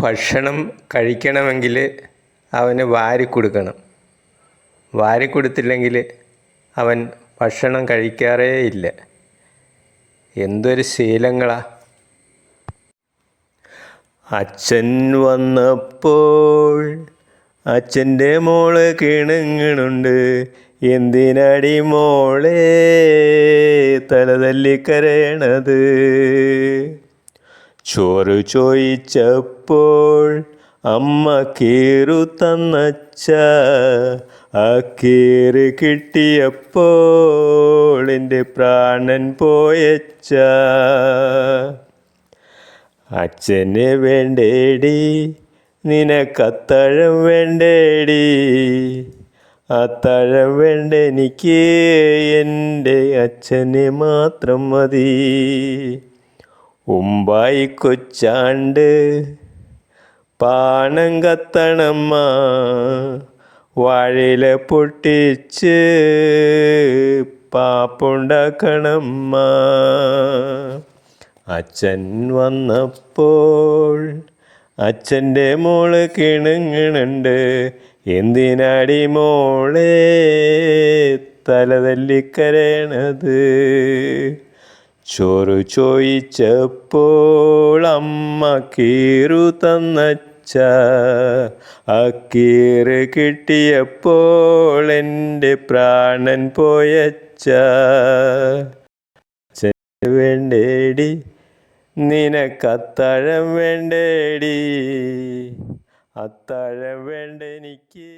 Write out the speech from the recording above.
ഭക്ഷണം കഴിക്കണമെങ്കിൽ അവന് വാരിക്കൊടുക്കണം. വാരിക്കൊടുത്തില്ലെങ്കിൽ അവൻ ഭക്ഷണം കഴിക്കാറേ ഇല്ല. എന്തൊരു ശീലങ്ങളാ. അച്ഛൻ വന്നപ്പോൾ അച്ഛൻ്റെ മോള് കിണുങ്ങണുണ്ട്. എന്തിനടി മോളെ തലതല്ലിക്കരയണത്? ചോറ് ചോദിച്ചപ്പോൾ അമ്മ കീറു തന്നച്ച. ആ കീറ് കിട്ടിയപ്പോൾ എൻ്റെ പ്രാണൻ പോയച്ച. അച്ഛന് വേണ്ടേടി നിനക്കത്താഴം വേണ്ടേടി? അത്താഴം വേണ്ട എനിക്ക്, എൻ്റെ അച്ഛന് മാത്രം മതി. ഉമ്പായി കൊച്ചാണ്ട് പാണം കത്തണമ്മ, വാഴയില പൊട്ടിച്ച് പാപ്പുണ്ടാക്കണമ്മ. അച്ഛൻ വന്നപ്പോൾ അച്ഛൻ്റെ മോള് കിണുങ്ങണുണ്ട്. എന്തിനാടി മോളെ തലതല്ലിക്കരയണത്? ചോറ് ചോദിച്ചപ്പോൾ അമ്മ കീറു തന്നച്ച. ആ കീറ് കിട്ടിയപ്പോൾ എൻ്റെ പ്രാണൻ പോയച്ച. അച്ഛന് വേണ്ടേടി നിനക്കത്താഴം വേണ്ടേടി? അത്താഴം വേണ്ട എനിക്ക്.